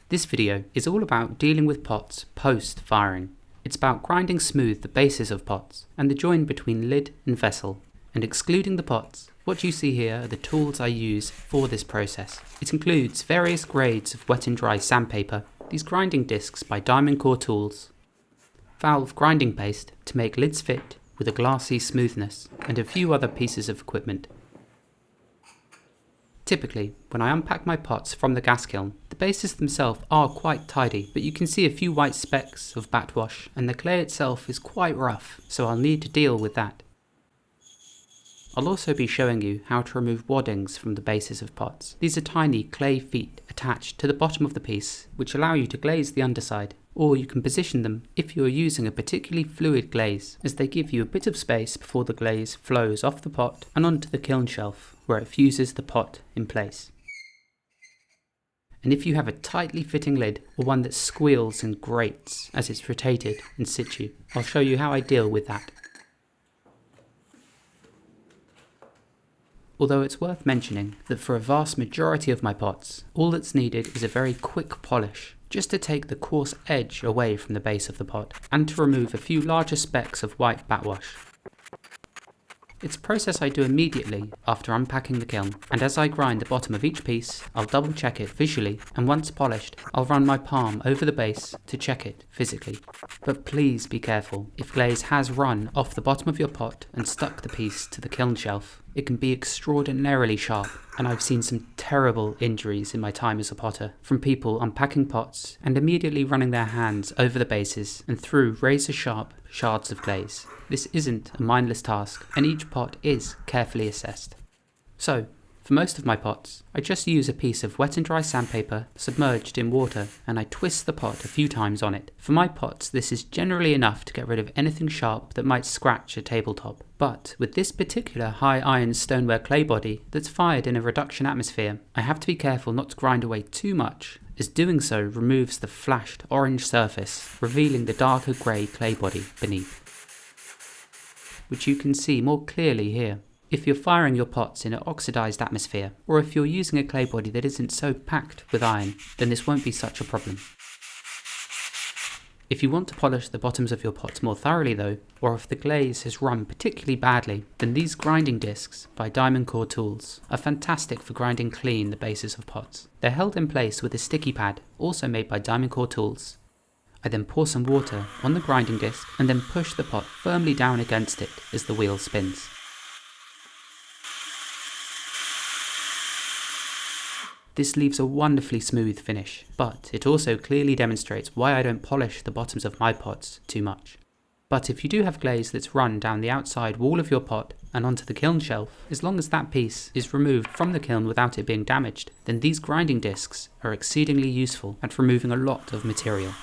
This video is all about dealing with pots post-firing. It's about grinding smooth the bases of pots and the join between lid and vessel. And excluding the pots, what you see here are the tools I use for this process. It includes various grades of wet and dry sandpaper, these grinding discs by Diamond Core Tools, valve grinding paste to make lids fit with a glassy smoothness, and a few other pieces of equipment. Typically, when I unpack my pots from the gas kiln, the bases themselves are quite tidy, but you can see a few white specks of backwash, and the clay itself is quite rough, so I'll need to deal with that. I'll also be showing you how to remove waddings from the bases of pots. These are tiny clay feet attached to the bottom of the piece, which allow you to glaze the underside, or you can position them if you are using a particularly fluid glaze, as they give you a bit of space before the glaze flows off the pot and onto the kiln shelf, where it fuses the pot in place. And if you have a tightly fitting lid, or one that squeals and grates as it's rotated in situ, I'll show you how I deal with that. Although it's worth mentioning that for a vast majority of my pots, all that's needed is a very quick polish, just to take the coarse edge away from the base of the pot, and to remove a few larger specks of white backwash. It's a process I do immediately after unpacking the kiln, and as I grind the bottom of each piece, I'll double check it visually, and once polished, I'll run my palm over the base to check it physically. But please be careful, if glaze has run off the bottom of your pot and stuck the piece to the kiln shelf, it can be extraordinarily sharp, and I've seen some terrible injuries in my time as a potter from people unpacking pots and immediately running their hands over the bases and through razor-sharp shards of glaze. This isn't a mindless task, and each pot is carefully assessed. So, for most of my pots, I just use a piece of wet and dry sandpaper submerged in water, and I twist the pot a few times on it. For my pots, this is generally enough to get rid of anything sharp that might scratch a tabletop. But with this particular high iron stoneware clay body that's fired in a reduction atmosphere, I have to be careful not to grind away too much, as doing so removes the flashed orange surface, revealing the darker grey clay body beneath, which you can see more clearly here. If you're firing your pots in an oxidised atmosphere, or if you're using a clay body that isn't so packed with iron, then this won't be such a problem. If you want to polish the bottoms of your pots more thoroughly though, or if the glaze has run particularly badly, then these grinding discs by Diamond Core Tools are fantastic for grinding clean the bases of pots. They're held in place with a sticky pad, also made by Diamond Core Tools. I then pour some water on the grinding disc and then push the pot firmly down against it as the wheel spins. This leaves a wonderfully smooth finish, but it also clearly demonstrates why I don't polish the bottoms of my pots too much. But if you do have glaze that's run down the outside wall of your pot and onto the kiln shelf, as long as that piece is removed from the kiln without it being damaged, then these grinding discs are exceedingly useful at removing a lot of material.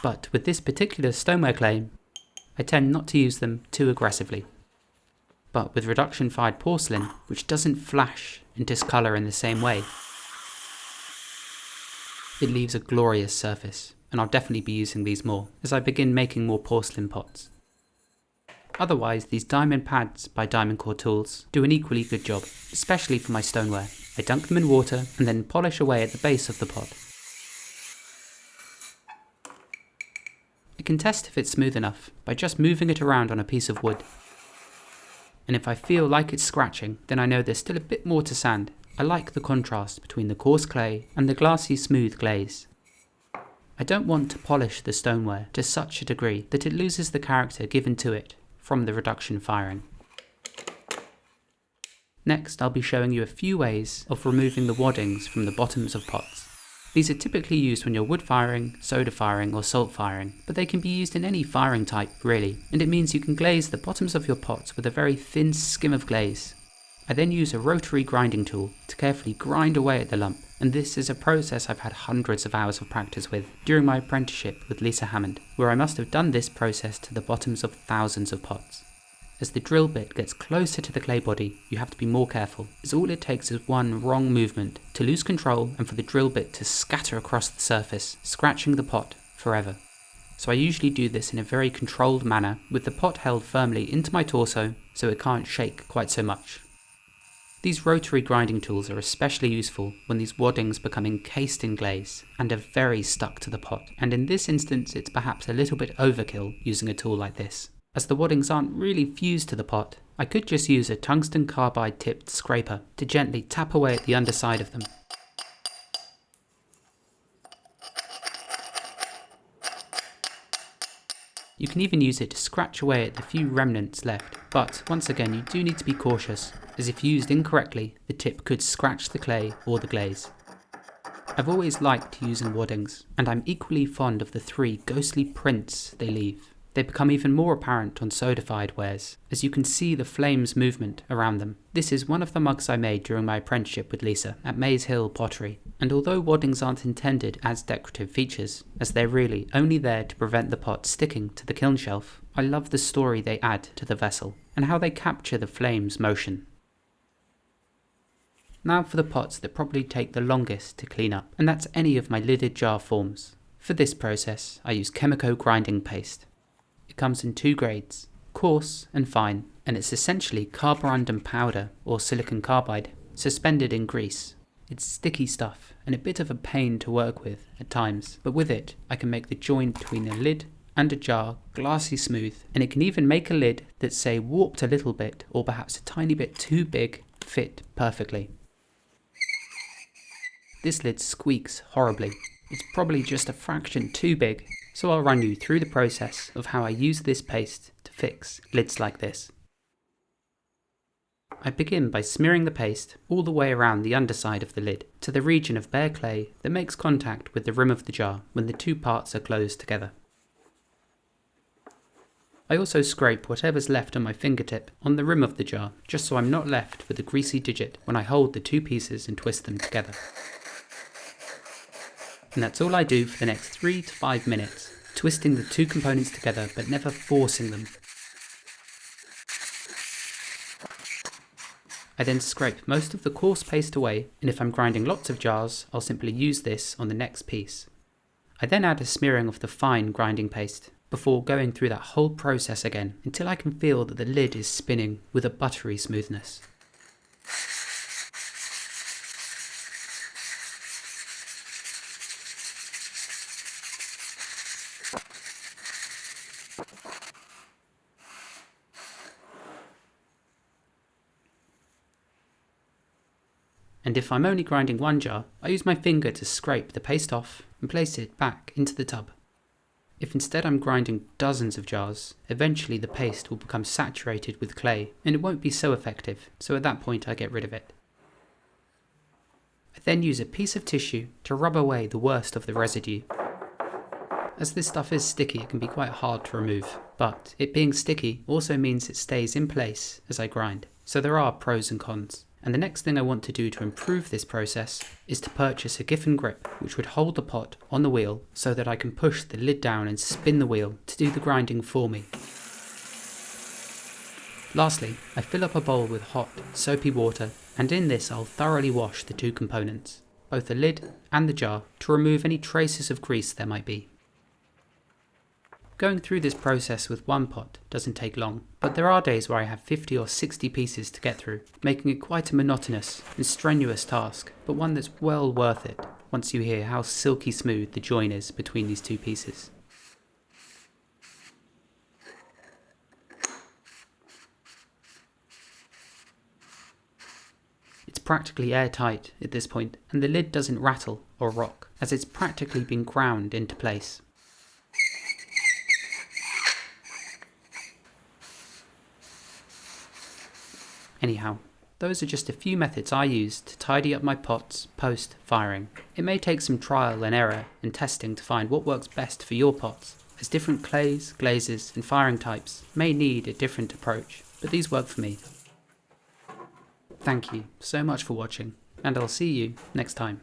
But with this particular stoneware clay, I tend not to use them too aggressively. But with reduction fired porcelain, which doesn't flash and discolour in the same way, it leaves a glorious surface, and I'll definitely be using these more as I begin making more porcelain pots. Otherwise, these diamond pads by Diamond Core Tools do an equally good job, especially for my stoneware. I dunk them in water and then polish away at the base of the pot. I can test if it's smooth enough by just moving it around on a piece of wood. And if I feel like it's scratching, then I know there's still a bit more to sand. I like the contrast between the coarse clay and the glassy smooth glaze. I don't want to polish the stoneware to such a degree that it loses the character given to it from the reduction firing. Next, I'll be showing you a few ways of removing the waddings from the bottoms of pots. These are typically used when you're wood firing, soda firing or salt firing, but they can be used in any firing type really, and it means you can glaze the bottoms of your pots with a very thin skim of glaze. I then use a rotary grinding tool to carefully grind away at the lump, and this is a process I've had hundreds of hours of practice with during my apprenticeship with Lisa Hammond, where I must have done this process to the bottoms of thousands of pots. As the drill bit gets closer to the clay body, you have to be more careful, as all it takes is one wrong movement to lose control and for the drill bit to scatter across the surface, scratching the pot forever. so I usually do this in a very controlled manner with the pot held firmly into my torso so it can't shake quite so much. These rotary grinding tools are especially useful when these waddings become encased in glaze and are very stuck to the pot, and in this instance it's perhaps a little bit overkill using a tool like this. As the waddings aren't really fused to the pot, I could just use a tungsten carbide tipped scraper to gently tap away at the underside of them. You can even use it to scratch away at the few remnants left, but once again you do need to be cautious, as if used incorrectly the tip could scratch the clay or the glaze. I've always liked using waddings, and I'm equally fond of the 3 ghostly prints they leave. They become even more apparent on solidified wares, as you can see the flames movement around them. This is one of the mugs I made during my apprenticeship with Lisa at Maze Hill Pottery, and although waddings aren't intended as decorative features, as they're really only there to prevent the pot sticking to the kiln shelf, I love the story they add to the vessel, and how they capture the flame's motion. Now for the pots that probably take the longest to clean up, and that's any of my lidded jar forms. For this process I use Chemico grinding paste. It comes in 2 grades, coarse and fine, and it's essentially carborundum powder or silicon carbide, suspended in grease. It's sticky stuff and a bit of a pain to work with at times, but with it I can make the joint between a lid and a jar glassy smooth, and it can even make a lid that's say warped a little bit or perhaps a tiny bit too big fit perfectly. This lid squeaks horribly. It's probably just a fraction too big, so I'll run you through the process of how I use this paste to fix lids like this. I begin by smearing the paste all the way around the underside of the lid to the region of bare clay that makes contact with the rim of the jar when the 2 parts are closed together. I also scrape whatever's left on my fingertip on the rim of the jar, just so I'm not left with a greasy digit when I hold the 2 pieces and twist them together. And that's all I do for the next 3 to 5 minutes, twisting the 2 components together but never forcing them. I then scrape most of the coarse paste away, and if I'm grinding lots of jars, I'll simply use this on the next piece. I then add a smearing of the fine grinding paste, before going through that whole process again until I can feel that the lid is spinning with a buttery smoothness. And if I'm only grinding 1 jar, I use my finger to scrape the paste off and place it back into the tub. If instead I'm grinding dozens of jars, eventually the paste will become saturated with clay and it won't be so effective, so at that point I get rid of it. I then use a piece of tissue to rub away the worst of the residue. As this stuff is sticky, it can be quite hard to remove, but it being sticky also means it stays in place as I grind, so there are pros and cons. And the next thing I want to do to improve this process is to purchase a Giffen grip which would hold the pot on the wheel so that I can push the lid down and spin the wheel to do the grinding for me. Lastly, I fill up a bowl with hot, soapy water, and in this I'll thoroughly wash the 2 components, both the lid and the jar, to remove any traces of grease there might be. Going through this process with 1 pot doesn't take long, but there are days where I have 50 or 60 pieces to get through, making it quite a monotonous and strenuous task, but one that's well worth it once you hear how silky smooth the join is between these 2 pieces. It's practically airtight at this point, and the lid doesn't rattle or rock, as it's practically been ground into place. Anyhow, those are just a few methods I use to tidy up my pots post-firing. It may take some trial and error and testing to find what works best for your pots, as different clays, glazes and firing types may need a different approach, but these work for me. Thank you so much for watching, and I'll see you next time.